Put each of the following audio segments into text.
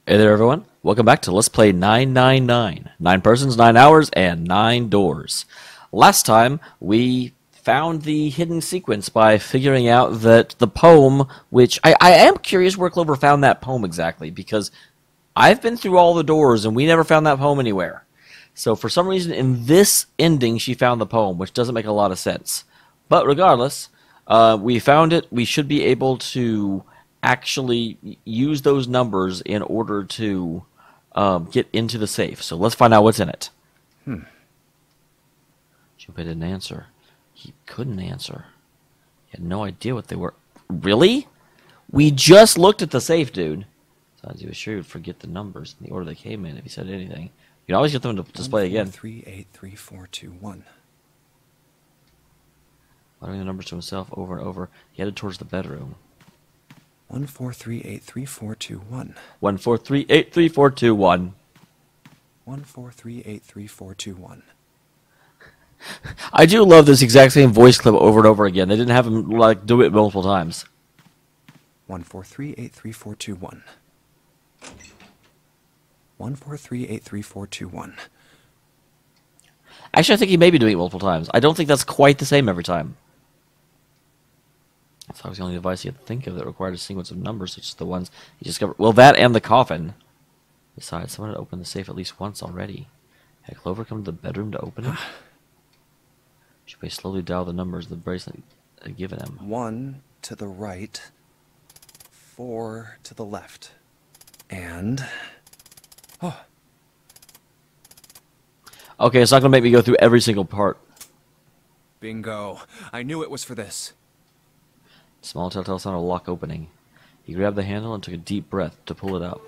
Hey there, everyone. Welcome back to Let's Play 999. 9 persons, 9 hours, and 9 doors. Last time, we found the hidden sequence by figuring out that the poem, which I am curious where Clover found that poem exactly, because I've been through all the doors and we never found that poem anywhere. So for some reason, in this ending, she found the poem, which doesn't make a lot of sense. But regardless, we found it. We should be able to actually use those numbers in order to get into the safe. So let's find out what's in it. Junpei didn't answer. He couldn't answer. He had no idea what they were. Really? We just looked at the safe, dude. Besides, he was sure he would forget the numbers in the order they came in if he said anything. You can always get them to display again. 1438342 Muttering the numbers to himself over and over, he headed towards the bedroom. 1438342 1438341. 1438342 I do love this exact same voice clip over and over again. They didn't have him like do it multiple times. 1438341 1438341. Actually, I think he may be doing it multiple times. I don't think that's quite the same every time. That was the only device he had to think of that required a sequence of numbers, such as the ones he discovered. Well, that and the coffin. Besides, someone had opened the safe at least once already. Had Clover come to the bedroom to open it? Junpei slowly dialed the numbers the bracelet had given him. 1 to the right, 4 to the left, and... oh, Okay, it's not going to make me go through every single part. bingo. I knew it was for this. Small telltale sound of a lock opening. He grabbed the handle and took a deep breath to pull it up.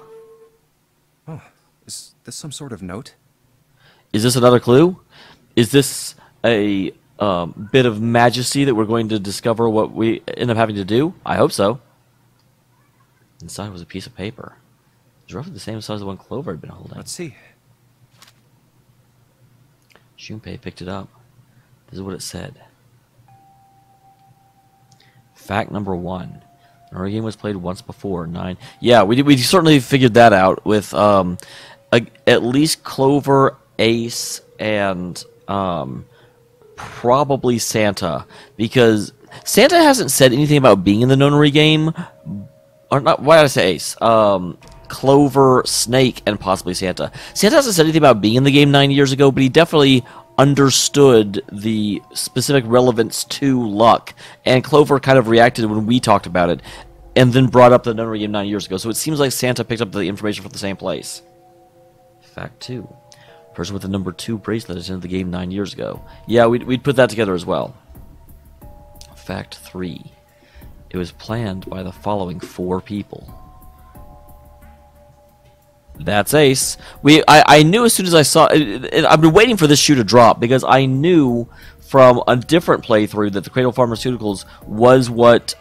Oh, is this some sort of note? Is this another clue? Is this a bit of majesty that we're going to discover what we end up having to do? I hope so. Inside was a piece of paper. It was roughly the same size as the one Clover had been holding. Let's see. Junpei picked it up. This is what it said. Fact number 1. Our game was played once before. 9. Yeah, we certainly figured that out with at least Clover, Ace, and probably Santa, because Santa hasn't said anything about being in the nonary game. Or not? Why did I say Ace? Clover, Snake, and possibly Santa. Santa hasn't said anything about being in the game 9 years ago, but he definitely understood the specific relevance to luck, and Clover kind of reacted when we talked about it, and then brought up the nonary game 9 years ago, so it seems like Santa picked up the information from the same place. Fact 2. Person with the number 2 bracelet is into the game 9 years ago. Yeah, we'd put that together as well. Fact 3. It was planned by the following 4 people. That's Ace. I knew as soon as I saw it, I've been waiting for this shoe to drop, because I knew from a different playthrough that the Cradle Pharmaceuticals was what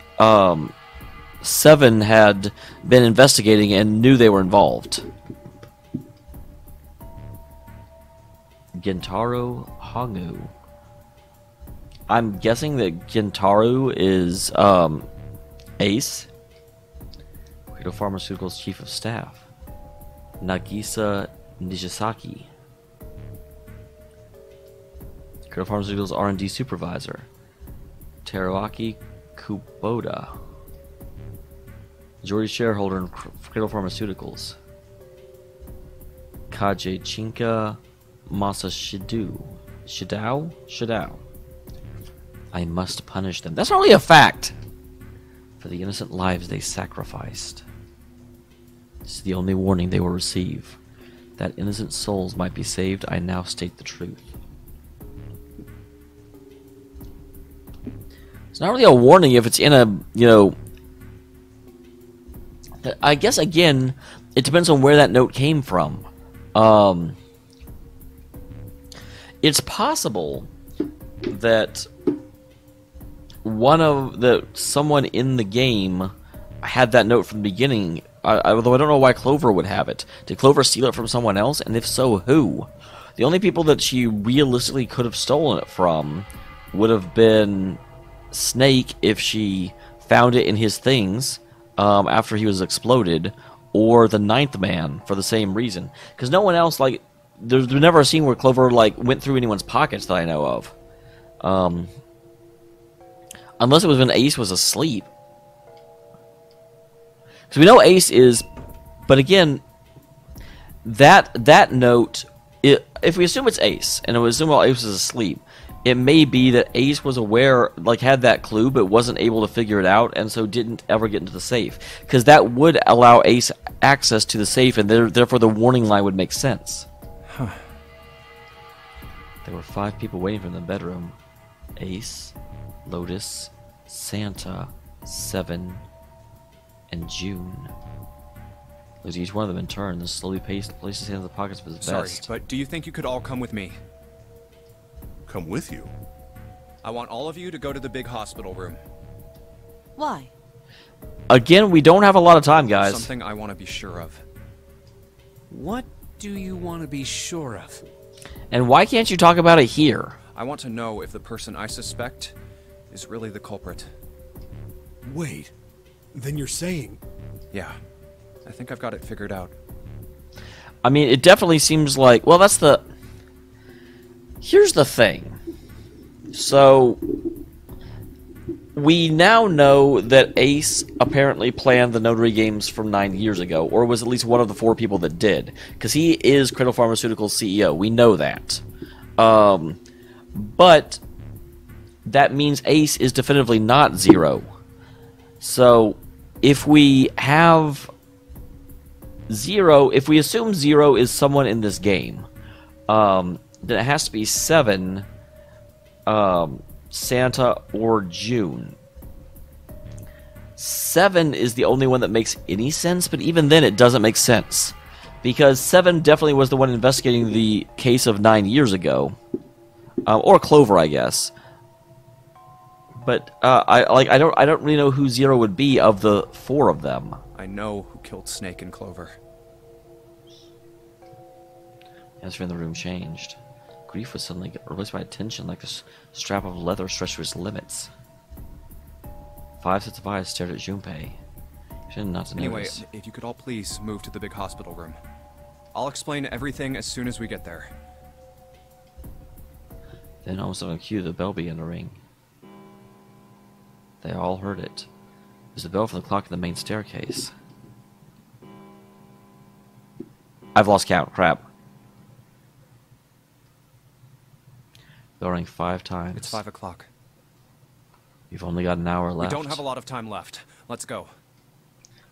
7 had been investigating and knew they were involved. Gentaro Hangu. I'm guessing that Gentaro is Ace, Cradle Pharmaceuticals Chief of Staff. Nagisa Nijisaki, Cradle Pharmaceuticals R&D Supervisor. Teruaki Kubota, majority shareholder in Cradle Pharmaceuticals. Kaje Chinka Masashidu. Shidao? I must punish them. That's not really a fact. For the innocent lives they sacrificed. This is the only warning they will receive. That innocent souls might be saved, I now state the truth. It's not really a warning if it's in a, I guess, again, it depends on where that note came from. It's possible that someone in the game had that note from the beginning, although I don't know why Clover would have it. Did Clover steal it from someone else? And if so, who? The only people that she realistically could have stolen it from would have been Snake if she found it in his things after he was exploded, or the ninth man for the same reason. Because no one else, like, there's never a scene where Clover, like, went through anyone's pockets that I know of. Unless it was when Ace was asleep. Because we know Ace is, but again, that note, if we assume it's Ace, and we assume while Ace was asleep, it may be that Ace was aware, like had that clue, but wasn't able to figure it out, and so didn't ever get into the safe. Because that would allow Ace access to the safe, and therefore the warning line would make sense. Huh. There were 5 people waiting for them in the bedroom. Ace, Lotus, Santa, 7, and June. Lose each one of them in turn, then slowly place his hands in the pockets of his vest. Sorry, but do you think you could all come with me? Come with you? I want all of you to go to the big hospital room. Why? Again, we don't have a lot of time, guys. Something I want to be sure of. What do you want to be sure of? And why can't you talk about it here? I want to know if the person I suspect is really the culprit. Wait, then you're saying... Yeah, I think I've got it figured out. I mean, it definitely seems like... Well, that's the... Here's the thing. So, we now know that Ace apparently planned the Notary games from 9 years ago, or was at least one of the 4 people that did, because he is Cradle Pharmaceuticals' CEO. We know that. But that means Ace is definitively not Zero. So, if we have Zero, if we assume Zero is someone in this game, then it has to be 7, Santa, or June. 7 is the only one that makes any sense, but even then it doesn't make sense. Because 7 definitely was the one investigating the case of 9 years ago. Or Clover, I guess. But I don't really know who Zero would be of the 4 of them. I know who killed Snake and Clover. Answer in the room changed. Grief was suddenly replaced by attention, like this strap of leather stretched to its limits. 5 sets of eyes stared at Junpei. Pretending not to Anyway, notice. if you could all please move to the big hospital room. I'll explain everything as soon as we get there. Then, almost on cue, the bell began to ring. They all heard it. It was the bell from the clock in the main staircase. I've lost count. Crap. Bell rang 5 times. It's 5 o'clock. You've only got an hour left. We don't have a lot of time left. Let's go.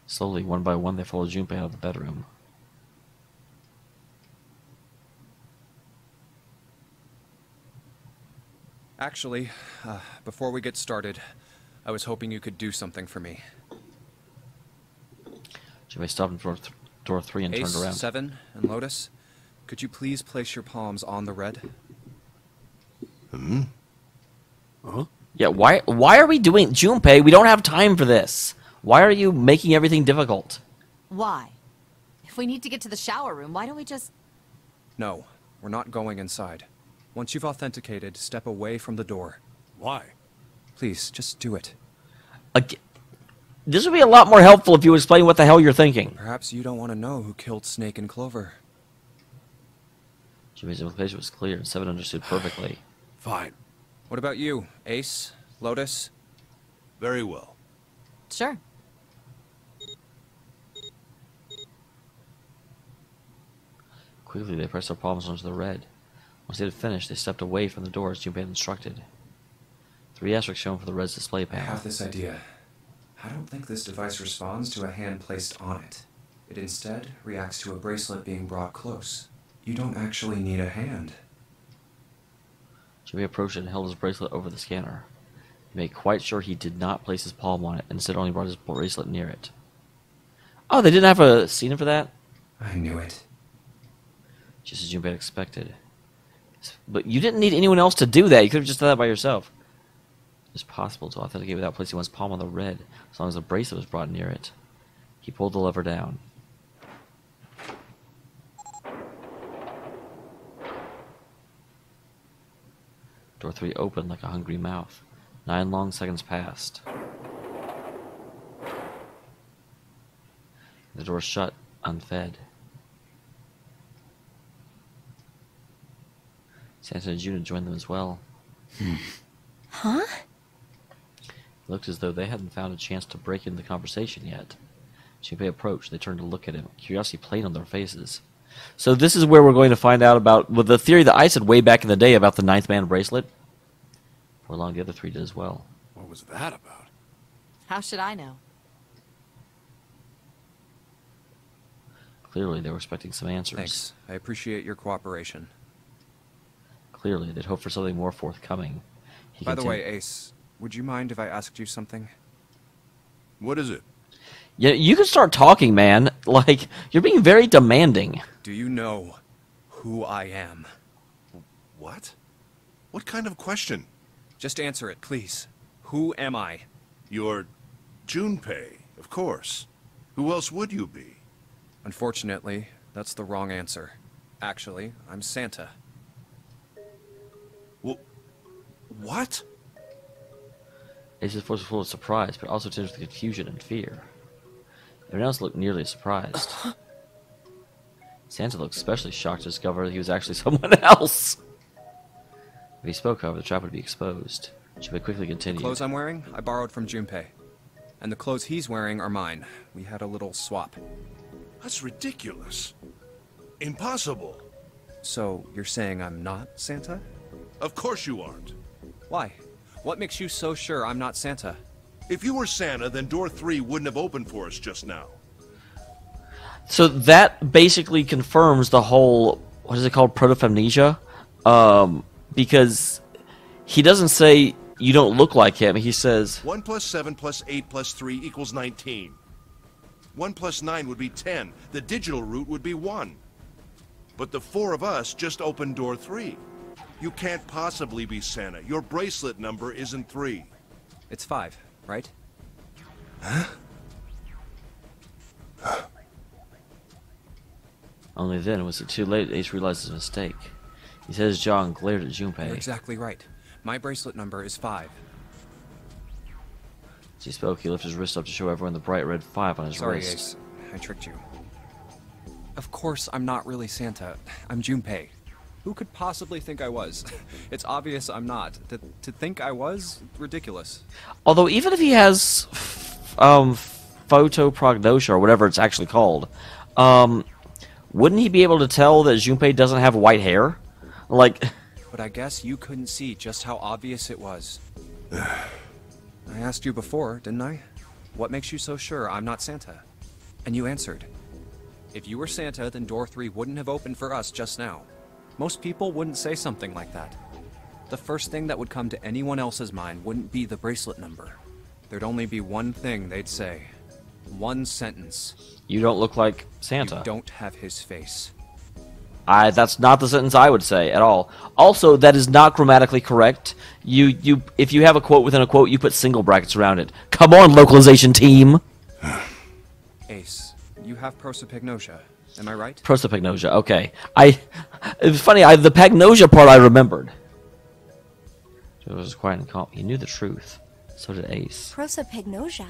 Slowly, one by one, they followed Junpei out of the bedroom. Actually, before we get started, I was hoping you could do something for me. Junpei stopped in door 3 and Ace, turned around. 7, and Lotus, could you please place your palms on the red? Huh? Yeah, why are we doing... Junpei, we don't have time for this. Why are you making everything difficult? Why? If we need to get to the shower room, why don't we just... No, we're not going inside. Once you've authenticated, step away from the door. Why? Please, just do it. Again, this would be a lot more helpful if you explain what the hell you're thinking. Perhaps you don't want to know who killed Snake and Clover. Junpei's implication was clear, and 7 understood perfectly. Fine. What about you, Ace? Lotus? Very well. Sure. Quickly, they pressed their palms onto the red. Once they had finished, they stepped away from the door as Junpei had instructed. 3 asterisks shown for the red's display I panel. have this idea. I don't think this device responds to a hand placed on it. It instead reacts to a bracelet being brought close. You don't actually need a hand. Junpei approached it and held his bracelet over the scanner. He made quite sure he did not place his palm on it, and instead only brought his bracelet near it. Oh, they didn't have a scene for that? I knew it. Just as Junpei had expected. But you didn't need anyone else to do that. You could have just done that by yourself. It was possible to authenticate without placing one's palm on the red, as long as a bracelet was brought near it. He pulled the lever down. Door 3 opened like a hungry mouth. 9 long seconds passed. The door shut, unfed. Santa and Juna joined them as well. Huh? It looked as though they hadn't found a chance to break into the conversation yet. Junpei approached. They turned to look at him. Curiosity played on their faces. So this is where we're going to find out about the theory that I said way back in the day about the ninth man bracelet. Before long, the other three did as well. What was that about? How should I know? Clearly, they were expecting some answers. Thanks. I appreciate your cooperation. Clearly, they'd hoped for something more forthcoming. By the way, Ace, would you mind if I asked you something? What is it? Yeah, you can start talking, man. Like, you're being very demanding. Do you know who I am? What? What kind of question? Just answer it, please. Who am I? You're Junpei, of course. Who else would you be? Unfortunately, that's the wrong answer. Actually, I'm Santa. Well, what? Ace's voice was full of surprise, but also tinged with confusion and fear. Everyone else looked nearly as surprised. Santa looked especially shocked to discover that he was actually someone else. If he spoke, however, the trap would be exposed. Junpei quickly continued. The clothes I'm wearing, I borrowed from Junpei. And the clothes he's wearing are mine. We had a little swap. That's ridiculous. Impossible. So, you're saying I'm not Santa? Of course you aren't. Why? What makes you so sure I'm not Santa? If you were Santa, then door 3 wouldn't have opened for us just now. So that basically confirms the whole, what is it called, protophamnesia? Because he doesn't say you don't look like him. He says 1 plus 7 plus 8 plus 3 equals 19. 1 plus 9 would be 10. The digital root would be 1. But the 4 of us just opened door 3. You can't possibly be Santa. Your bracelet number isn't 3. It's 5, right? Only then was it too late. Ace realized his mistake. He set his jaw and glared at Junpei. You're exactly right. My bracelet number is 5. As he spoke, he lifted his wrist up to show everyone the bright red 5 on his Sorry, wrist. Ace. I tricked you. Of course, I'm not really Santa. I'm Junpei. Who could possibly think I was? It's obvious I'm not. To think I was? Ridiculous. Although, even if he has photoprognosia, or whatever it's actually called, wouldn't he be able to tell that Junpei doesn't have white hair? Like... But I guess you couldn't see just how obvious it was. I asked you before, didn't I? What makes you so sure I'm not Santa? And you answered. If you were Santa, then door 3 wouldn't have opened for us just now. Most people wouldn't say something like that. The first thing that would come to anyone else's mind wouldn't be the bracelet number. There'd only be one thing they'd say. One sentence. You don't look like Santa. You don't have his face. That's not the sentence I would say at all. Also, that is not grammatically correct. If you have a quote within a quote, you put single brackets around it. Come on, localization team. Ace, you have prosopagnosia. Am I right? Prosopagnosia. Okay. It was funny. The pagnosia part I remembered. It was quiet and calm. He knew the truth. So did Ace. Prosopagnosia?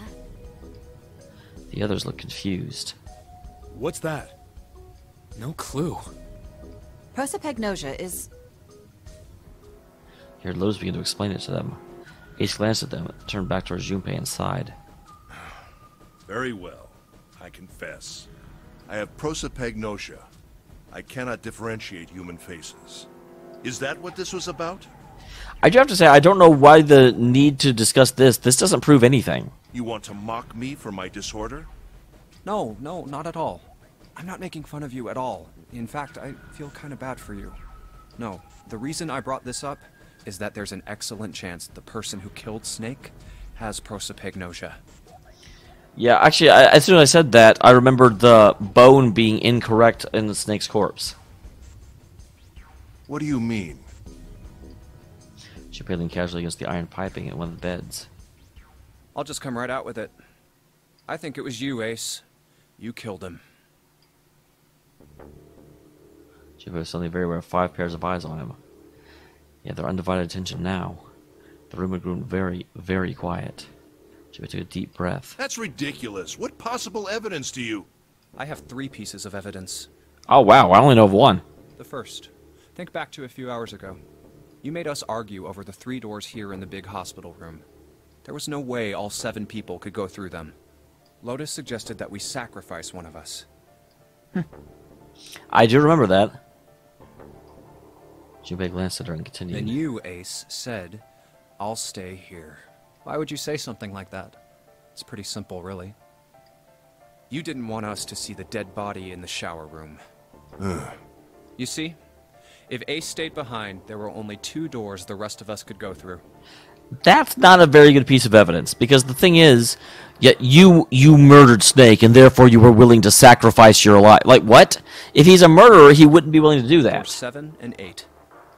The others looked confused. What's that? No clue. Prosopagnosia is... He heard Lotus begin to explain it to them. Ace glanced at them, turned back towards Junpei and sighed. Very well. I confess. I have prosopagnosia. I cannot differentiate human faces. Is that what this was about? I do have to say, I don't know why the need to discuss this. This doesn't prove anything. You want to mock me for my disorder? No, not at all. I'm not making fun of you at all. In fact, I feel kind of bad for you. No, the reason I brought this up is that there's an excellent chance the person who killed Snake has prosopagnosia. Yeah, actually, as soon as I said that, I remembered the bone being incorrect in the snake's corpse. What do you mean? Junpei leaned casually against the iron piping at one of the beds. I'll just come right out with it. I think it was you, Ace. You killed him. Junpei was suddenly very aware of 5 pairs of eyes on him. He had their undivided attention now. The room had grown very, very quiet. Junpei took a deep breath. That's ridiculous. What possible evidence do you... I have 3 pieces of evidence. Oh, wow. I only know of one. The first. Think back to a few hours ago. You made us argue over the 3 doors here in the big hospital room. There was no way all 7 people could go through them. Lotus suggested that we sacrifice one of us. I do remember that. Junpei glanced at her and continued. Then you, Ace, said, "I'll stay here." Why would you say something like that? It's pretty simple, really. You didn't want us to see the dead body in the shower room. You see, if Ace stayed behind, there were only 2 doors the rest of us could go through. That's not a very good piece of evidence, because the thing is, yet you murdered Snake, and therefore you were willing to sacrifice your life. Like, what? If he's a murderer, he wouldn't be willing to do that. Doors 7 and 8.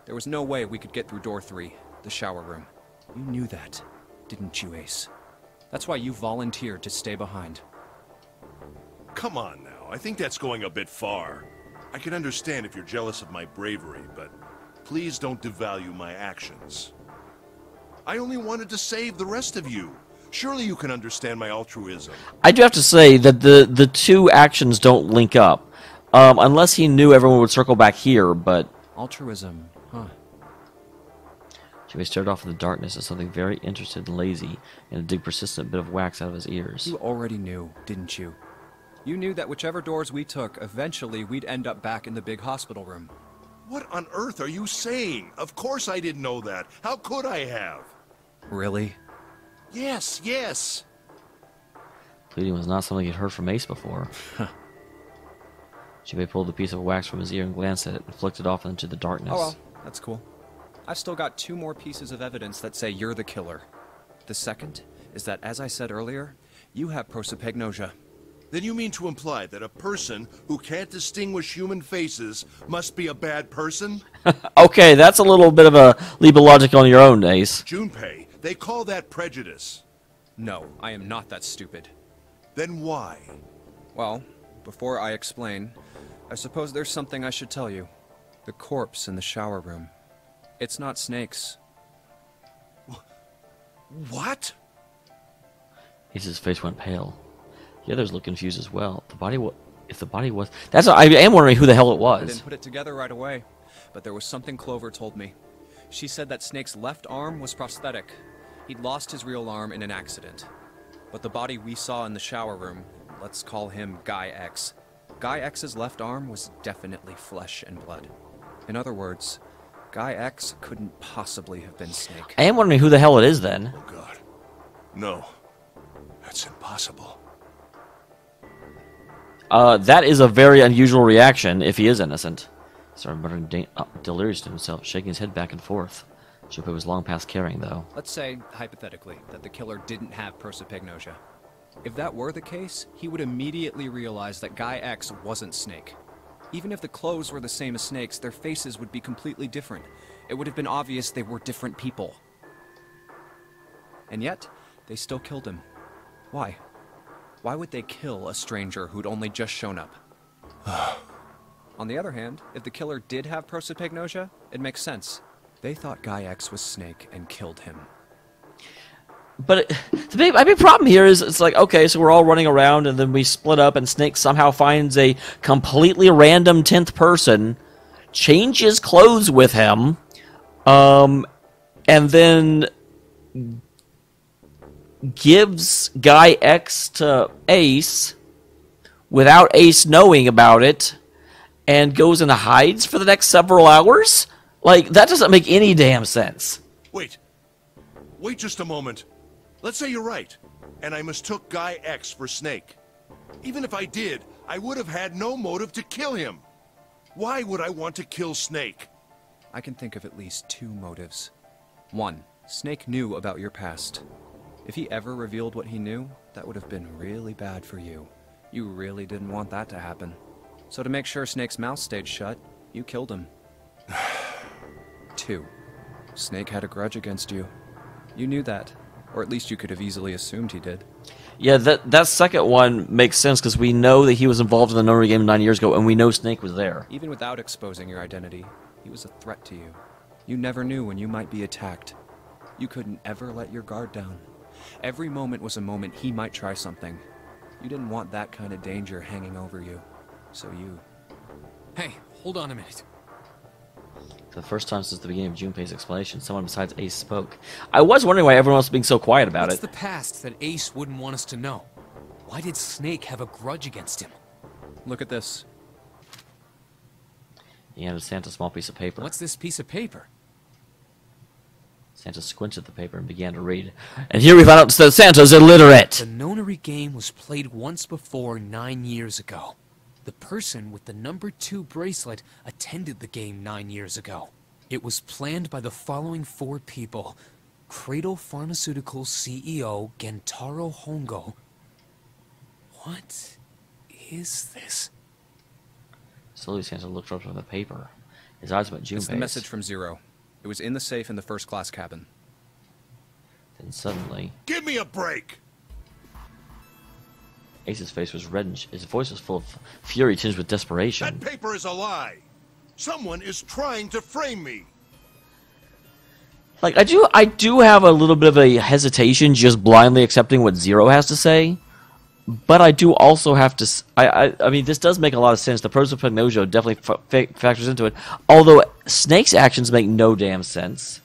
There was no way we could get through door 3, the shower room. You knew that, didn't you, Ace? That's why you volunteered to stay behind. Come on now, I think that's going a bit far. I can understand if you're jealous of my bravery, but please don't devalue my actions. I only wanted to save the rest of you. Surely you can understand my altruism. I do have to say that the 2 actions don't link up. Unless he knew everyone would circle back here, but... Altruism, huh? Jimmy stared off in the darkness at something very interested and lazy, and to dig persistent bit of wax out of his ears. You already knew, didn't you? You knew that whichever doors we took, eventually we'd end up back in the big hospital room. What on earth are you saying? Of course I didn't know that. How could I have? Really? Yes, yes. Pleading was not something he'd heard from Ace before. Jimmy pulled a piece of wax from his ear and glanced at it and flicked it off into the darkness. Oh well, that's cool. I've still got 2 more pieces of evidence that say you're the killer. The second is that, as I said earlier, you have prosopagnosia. Then you mean to imply that a person who can't distinguish human faces must be a bad person? Okay, that's a little bit of a leap of logic on your own, Ace. Junpei, they call that prejudice. No, I am not that stupid. Then why? Well, before I explain, I suppose there's something I should tell you. The corpse in the shower room. It's not Snake's. What? Ace's face went pale. The others looked confused as well. If the body was... I am wondering who the hell it I was. didn't put it together right away, but there was something Clover told me. She said that Snake's left arm was prosthetic. He'd lost his real arm in an accident. But the body we saw in the shower room, let's call him Guy X. Guy X's left arm was definitely flesh and blood. In other words, Guy X couldn't possibly have been Snake. I am wondering who the hell it is then. Oh God. No. That's impossible. That is a very unusual reaction if he is innocent. He started muttering delirious to himself, shaking his head back and forth. Junpei was long past caring, though. Let's say, hypothetically, that the killer didn't have prosopagnosia. If that were the case, he would immediately realize that Guy X wasn't Snake. Even if the clothes were the same as Snake's, their faces would be completely different. It would have been obvious they were different people. And yet, they still killed him. Why? Why would they kill a stranger who'd only just shown up? On the other hand, if the killer did have prosopagnosia, it makes sense. They thought Guy X was Snake and killed him. But the big problem here is, it's like, okay, so we're all running around, and then we split up, and Snake somehow finds a completely random 10th person, changes clothes with him, and then gives Guy X to Ace without Ace knowing about it, and goes and hides for the next several hours? Like, that doesn't make any damn sense. Wait. Wait just a moment. Let's say you're right, and I mistook Guy X for Snake. Even if I did, I would have had no motive to kill him. Why would I want to kill Snake? I can think of at least 2 motives. 1, Snake knew about your past. If he ever revealed what he knew, that would have been really bad for you. You really didn't want that to happen. So to make sure Snake's mouth stayed shut, you killed him. 2, Snake had a grudge against you. You knew that. Or at least you could have easily assumed he did. Yeah, that second one makes sense, because we know that he was involved in the Nonary game 9 years ago, and we know Snake was there. Even without exposing your identity, he was a threat to you. You never knew when you might be attacked. You couldn't ever let your guard down. Every moment was a moment he might try something. You didn't want that kind of danger hanging over you. So you... Hey, hold on a minute. For the first time since the beginning of Junpei's explanation, someone besides Ace spoke. I was wondering why everyone else was being so quiet about What's it. the past that Ace wouldn't want us to know? Why did Snake have a grudge against him? Look at this. He handed Santa a small piece of paper. What's this piece of paper? Santa squinted at the paper and began to read. And here we found out that Santa's illiterate! The nonary game was played once before 9 years ago. The person with the number 2 bracelet attended the game 9 years ago. It was planned by the following 4 people. Cradle Pharmaceuticals CEO Gentaro Hongo. What is this? Slowly, Santa looked up from the paper. His eyes met Junpei's. It's the message from Zero. It was in the safe in the first-class cabin. Then suddenly, Give me a break! Ace's face was red and his voice was full of fury tinged with desperation. That paper is a lie! Someone is trying to frame me! Like, I do have a little bit of a hesitation just blindly accepting what Zero has to say. But I do also have to... I mean, this does make a lot of sense. The prosopagnosia definitely factors into it. Although Snake's actions make no damn sense.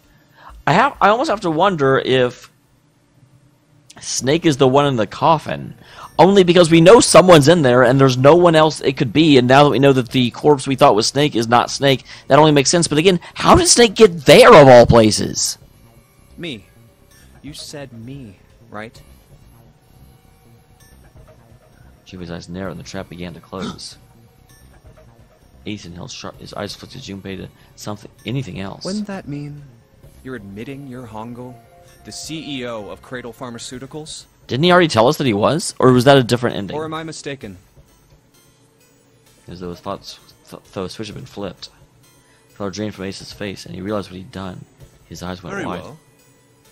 I almost have to wonder if Snake is the one in the coffin. Only because we know someone's in there and there's no one else it could be. And now that we know that the corpse we thought was Snake is not Snake, that only makes sense. But again, how did Snake get there of all places? Me. You said me, right? Junpei's eyes narrowed and the trap began to close. Ace inhaled sharp. His eyes flicked to Junpei to anything else. Wouldn't that mean you're admitting you're Hongo, the CEO of Cradle Pharmaceuticals? Didn't he already tell us that he was? Or was that a different ending? Or am I mistaken? As though a switch had been flipped. Color drained from Ace's face, and he realized what he'd done. His eyes went Very wide. well.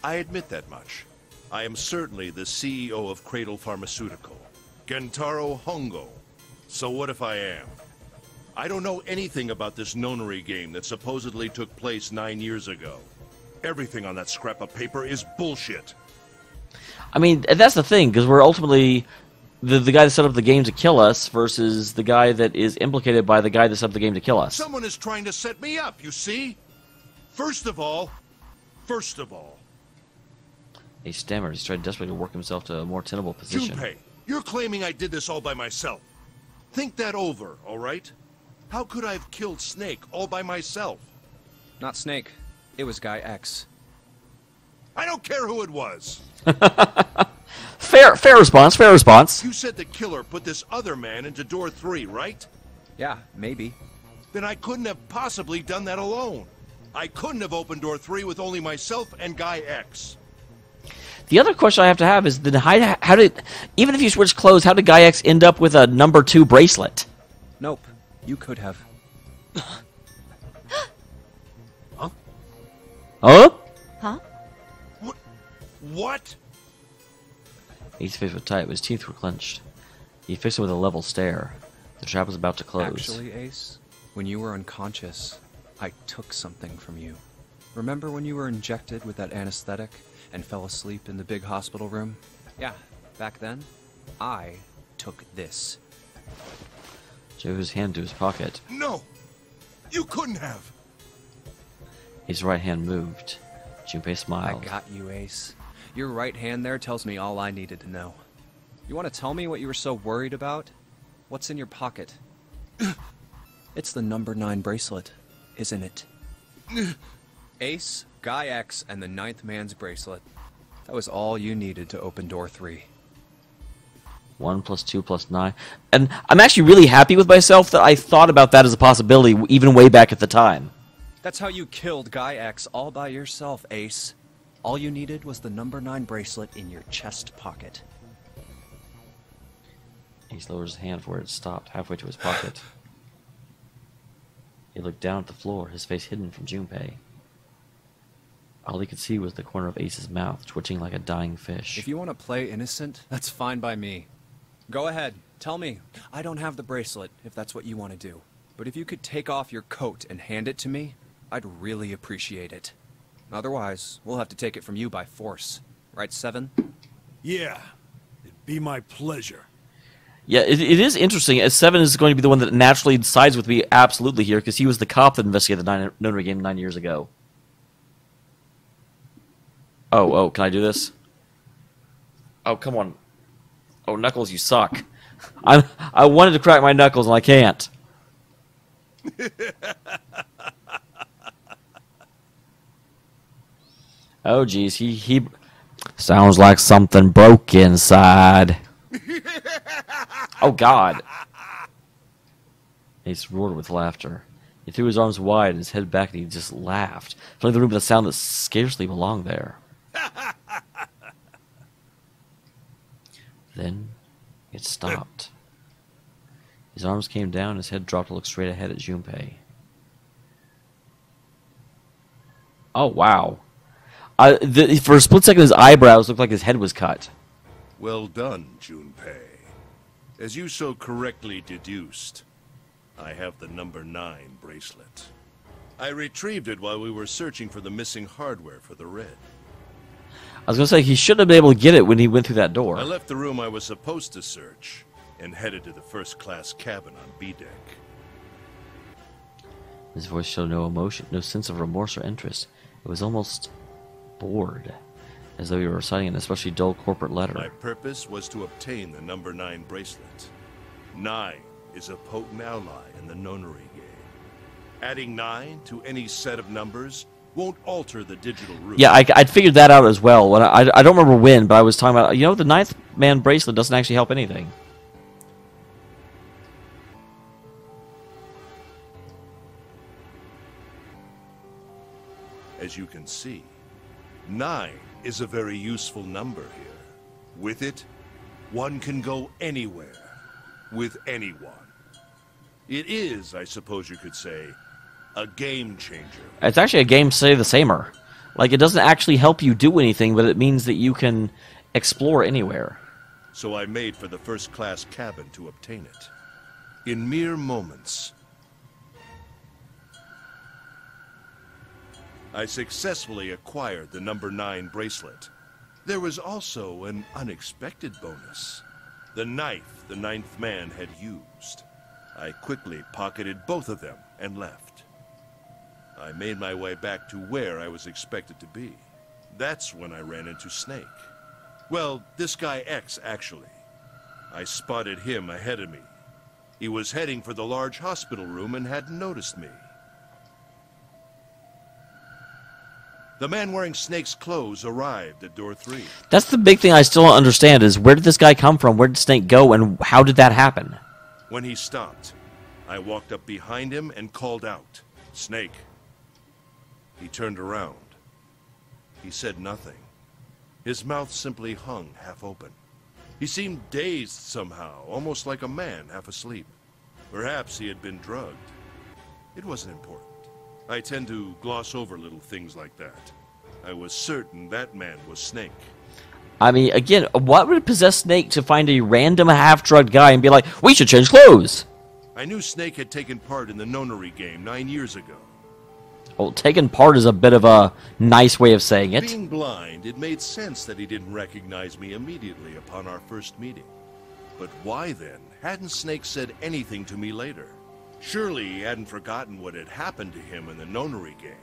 I admit that much. I am certainly the CEO of Cradle Pharmaceutical, Gentaro Hongo. So what if I am? I don't know anything about this nonary game that supposedly took place 9 years ago. Everything on that scrap of paper is bullshit. I mean, and that's the thing, because we're ultimately the guy that set up the game to kill us versus the guy that is implicated by the guy that set up the game to kill us. Someone is trying to set me up, you see? First of all... He stammered. He tried desperately to work himself to a more tenable position. Junpei, you're claiming I did this all by myself. Think that over, all right? How could I have killed Snake all by myself? Not Snake. It was Guy X. I don't care who it was. Fair response. You said the killer put this other man into door 3, right? Yeah, maybe. Then I couldn't have possibly done that alone. I couldn't have opened door 3 with only myself and Guy X. The other question I have to have is, then how did, even if you switch clothes, how did Guy X end up with a number 2 bracelet? Nope. You could have. Huh? Huh? What? Ace's face was tight, but his teeth were clenched. He fixed him with a level stare. The trap was about to close. Actually, Ace, when you were unconscious, I took something from you. Remember when you were injected with that anesthetic and fell asleep in the big hospital room? Yeah, back then, I took this. Joe put his hand to his pocket. No! You couldn't have! His right hand moved. Junpei I smiled. got you, Ace. Your right hand there tells me all I needed to know. You want to tell me what you were so worried about? What's in your pocket? It's the number 9 bracelet, isn't it? Ace, Guy X, and the 9th man's bracelet. That was all you needed to open door 3. 1 + 2 + 9. And I'm actually really happy with myself that I thought about that as a possibility even way back at the time. That's how you killed Guy X all by yourself, Ace. All you needed was the number 9 bracelet in your chest pocket. Ace lowered his hand for where it stopped, halfway to his pocket. He looked down at the floor, his face hidden from Junpei. All he could see was the corner of Ace's mouth, twitching like a dying fish. If you want to play innocent, that's fine by me. Go ahead, tell me. I don't have the bracelet, if that's what you want to do. But if you could take off your coat and hand it to me, I'd really appreciate it. Otherwise, we'll have to take it from you by force. Right, Seven? Yeah, it'd be my pleasure. Yeah, it is interesting. As 7 is going to be the one that naturally sides with me absolutely here, because he was the cop that investigated the Nonary game 9 years ago. Oh, can I do this? Oh, come on. Oh, Knuckles, you suck. I wanted to crack my knuckles, and I can't. Oh, geez, he sounds like something broke inside. Oh, God. Ace roared with laughter. He threw his arms wide and his head back, and he just laughed, filling the room with a sound that scarcely belonged there. Then it stopped. His arms came down, his head dropped to look straight ahead at Junpei. Oh, wow. For a split second, his eyebrows looked like his head was cut. Well done, Junpei. As you so correctly deduced, I have the number 9 bracelet. I retrieved it while we were searching for the missing hardware for the red. I was going to say, he should have been able to get it when he went through that door. I left the room I was supposed to search and headed to the first-class cabin on B-deck. His voice showed no emotion, no sense of remorse or interest. It was almost bored, as though he were reciting an especially dull corporate letter. My purpose was to obtain the number 9 bracelet. 9 is a potent ally in the nonary game. Adding 9 to any set of numbers won't alter the digital root. Yeah, I'd figured that out as well. I don't remember when, but I was talking about, the 9th man bracelet doesn't actually help anything. As you can see, 9 is a very useful number here. With it, one can go anywhere, with anyone. It is, I suppose you could say, a game changer. It's actually a game say the samer. Like, it doesn't actually help you do anything, but it means that you can explore anywhere. So I made for the first-class cabin to obtain it. In mere moments, I successfully acquired the number 9 bracelet. There was also an unexpected bonus. The knife the 9th man had used. I quickly pocketed both of them and left. I made my way back to where I was expected to be. That's when I ran into Snake. Well, this guy X, actually. I spotted him ahead of me. He was heading for the large hospital room and hadn't noticed me. The man wearing Snake's clothes arrived at door 3. That's the big thing I still don't understand, is where did this guy come from? Where did Snake go, and how did that happen? When he stopped, I walked up behind him and called out, "Snake." He turned around. He said nothing. His mouth simply hung half open. He seemed dazed somehow, almost like a man half asleep. Perhaps he had been drugged. It wasn't important. I tend to gloss over little things like that. I was certain that man was Snake. I mean, again, what would possess Snake to find a random half-drugged guy and be like, we should change clothes? I knew Snake had taken part in the nonary game 9 years ago. Well, taking part is a bit of a nice way of saying it. Being blind, it made sense that he didn't recognize me immediately upon our first meeting. But why then hadn't Snake said anything to me later? Surely he hadn't forgotten what had happened to him in the nonary game.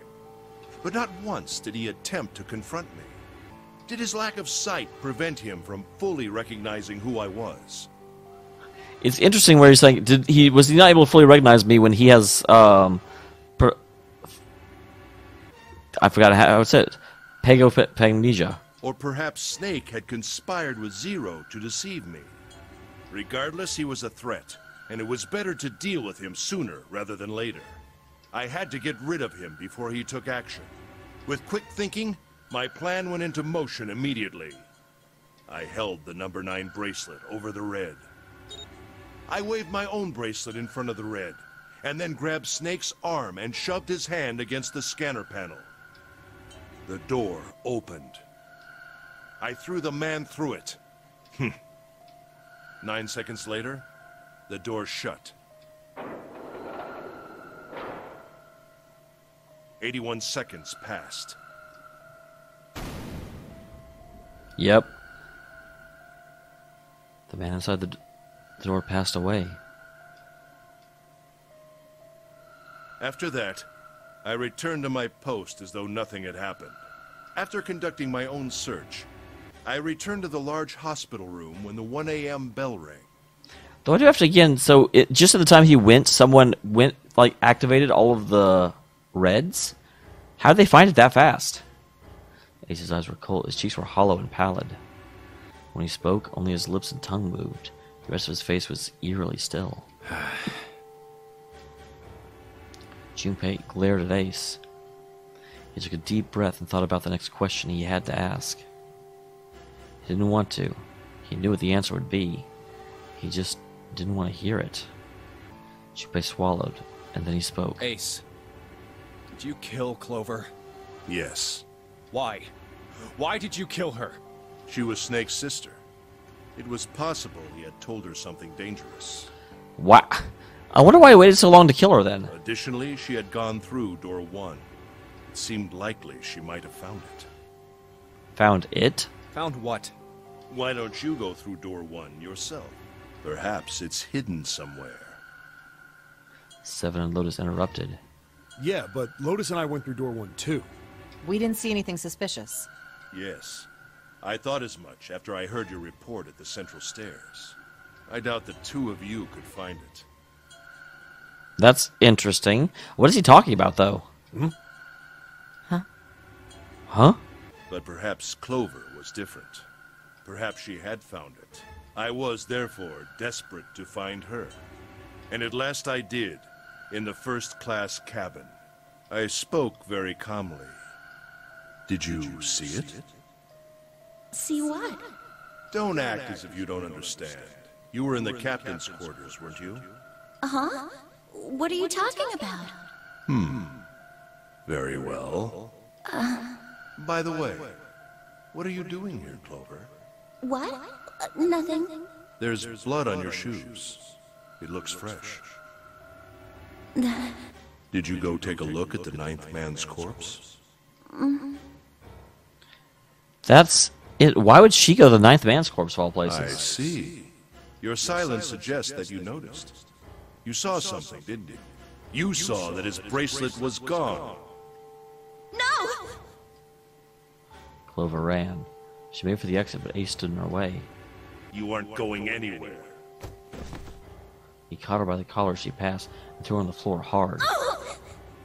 But not once did he attempt to confront me. Did his lack of sight prevent him from fully recognizing who I was? It's interesting where he's saying, was he not able to fully recognize me when he has, I forgot how it said, pagopagnesia. Or perhaps Snake had conspired with Zero to deceive me. Regardless, he was a threat, and it was better to deal with him sooner rather than later. I had to get rid of him before he took action. With quick thinking, my plan went into motion immediately. I held the number 9 bracelet over the red. I waved my own bracelet in front of the red, and then grabbed Snake's arm and shoved his hand against the scanner panel. The door opened. I threw the man through it. 9 seconds later, the door shut. 81 seconds passed. Yep. The man inside the... Thor passed away. After that, I returned to my post as though nothing had happened. After conducting my own search, I returned to the large hospital room when the 1 a.m. bell rang. Though I do have to again, so just at the time he went, someone went, like, activated all of the reds? How did they find it that fast? Ace's eyes were cold, his cheeks were hollow and pallid. When he spoke, only his lips and tongue moved. The rest of his face was eerily still. Junpei glared at Ace. He took a deep breath and thought about the next question he had to ask. He didn't want to. He knew what the answer would be. He just didn't want to hear it. Junpei swallowed, and then he spoke. Ace, did you kill Clover? Yes. Why? Why did you kill her? She was Snake's sister. It was possible he had told her something dangerous. Why? I wonder why he waited so long to kill her then. Additionally, she had gone through door 1. It seemed likely she might have found it. Found it? Found what? Why don't you go through door 1 yourself? Perhaps it's hidden somewhere. Seven and Lotus interrupted. Yeah, but Lotus and I went through door 1 too. We didn't see anything suspicious. Yes. I thought as much after I heard your report at the central stairs. I doubt the two of you could find it. That's interesting. What is he talking about, though? Huh? But perhaps Clover was different. Perhaps she had found it. I was, therefore, desperate to find her. And at last I did, in the first-class cabin. I spoke very calmly. Did you see it? See what? Don't act as if you don't understand. You were in the captain's quarters, weren't you? Uh-huh. What are you talking about? Very well. By the way, what are you doing here, Clover? What? Nothing. There's blood on your shoes. It looks fresh. Did you go take a look at the ninth man's corpse? That's it. Why would she go to the ninth man's corpse of all places? I see. Your silence suggests that you noticed. You saw something, didn't you? You saw that his bracelet was gone. No! Clover ran. She made for the exit, but Ace stood in her way. You aren't going anywhere. He caught her by the collar as she passed and threw her on the floor hard.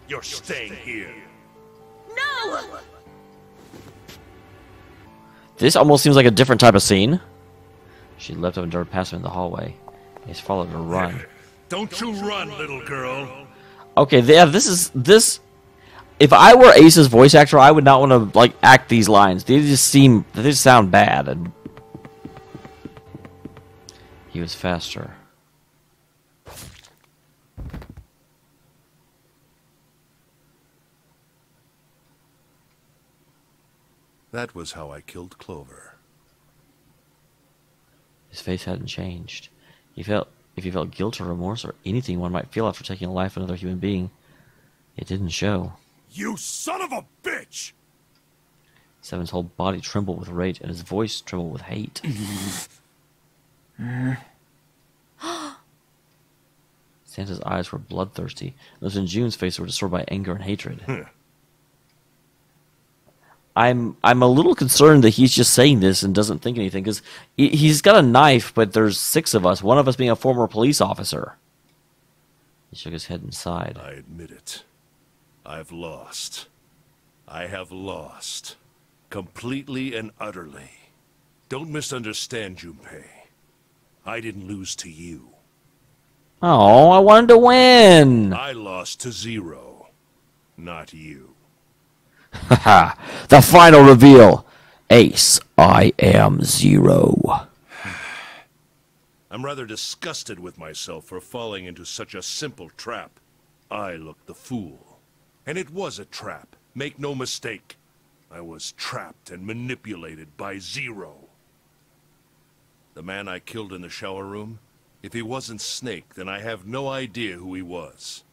You're staying here. No! This almost seems like a different type of scene. She leapt up and darted past him in the hallway. Ace followed her run. Don't you run, little girl. Okay, yeah, this. If I were Ace's voice actor, I would not want to like act these lines. They just sound bad. And he was faster. That was how I killed Clover. His face hadn't changed. If he felt guilt or remorse or anything one might feel after taking the life of another human being, it didn't show. You son of a bitch! Seven's whole body trembled with rage, and his voice trembled with hate. Santa's eyes were bloodthirsty. Those in June's face were distorted by anger and hatred. I'm a little concerned that he's just saying this and doesn't think anything, because he's got a knife, but there's 6 of us, one of us being a former police officer. He shook his head and sighed. I admit it. I've lost. I have lost. Completely and utterly. Don't misunderstand, Junpei. I didn't lose to you. Oh, I wanted to win! I lost to Zero. Not you. Haha, the final reveal. Ace, I am Zero. I'm rather disgusted with myself for falling into such a simple trap. I looked the fool. And it was a trap. Make no mistake. I was trapped and manipulated by Zero. The man I killed in the shower room? If he wasn't Snake, then I have no idea who he was.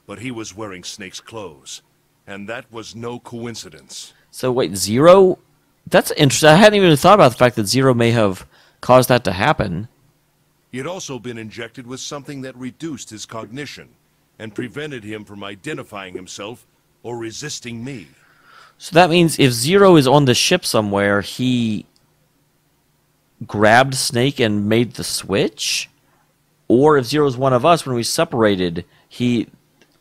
But he was wearing Snake's clothes. And that was no coincidence. So wait, Zero? That's interesting. I hadn't even thought about the fact that Zero may have caused that to happen. He had also been injected with something that reduced his cognition and prevented him from identifying himself or resisting me. So that means if Zero is on the ship somewhere, he grabbed Snake and made the switch? Or if Zero's one of us, when we separated, he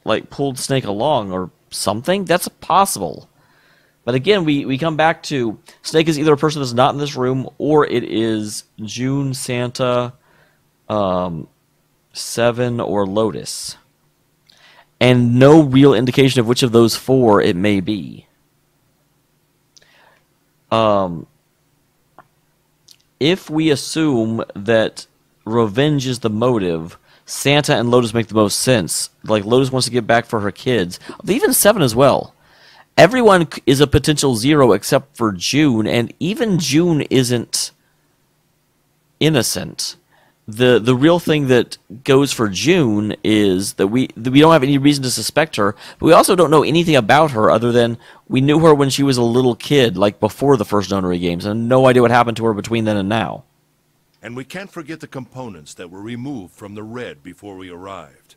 like pulled Snake along or something? That's possible. But again, we come back to Snake is either a person that's not in this room, or it is June, Santa, Seven, or Lotus. And no real indication of which of those four it may be. If we assume that revenge is the motive, Santa and Lotus make the most sense. Like, Lotus wants to get back for her kids. Even Seven as well. Everyone is a potential Zero except for June, and even June isn't innocent. The real thing that goes for June is that we don't have any reason to suspect her, but we also don't know anything about her other than we knew her when she was a little kid, like before the first Nonary games, and no idea what happened to her between then and now. And we can't forget the components that were removed from the red before we arrived.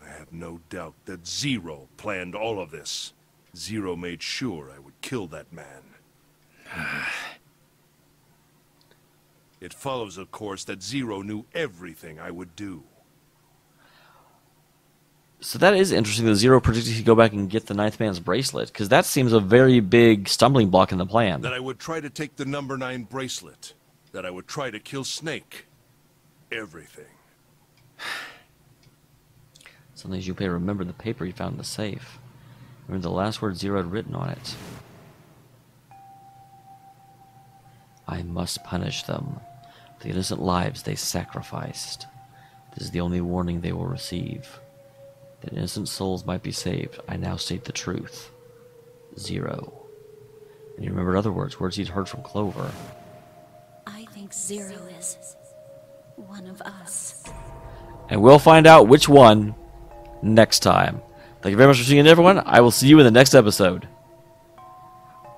I have no doubt that Zero planned all of this. Zero made sure I would kill that man. It follows, of course, that Zero knew everything I would do. So that is interesting that Zero predicted he'd go back and get the Ninth Man's bracelet, because that seems a very big stumbling block in the plan. That I would try to take the number 9 bracelet. That I would try to kill Snake. Everything. Something you may remember the paper you found in the safe. Remember the last word Zero had written on it. I must punish them. The innocent lives they sacrificed. This is the only warning they will receive. That innocent souls might be saved. I now state the truth. Zero. And he remembered other words he'd heard from Clover. I think Zero is one of us. And we'll find out which one next time. Thank you very much for tuning in, everyone. I will see you in the next episode.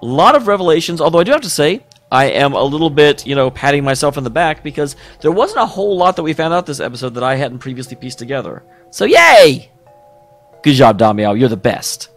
A lot of revelations, although I do have to say, I am a little bit, patting myself in the back because there wasn't a whole lot that we found out this episode that I hadn't previously pieced together. So yay! Good job, Dameol. You're the best.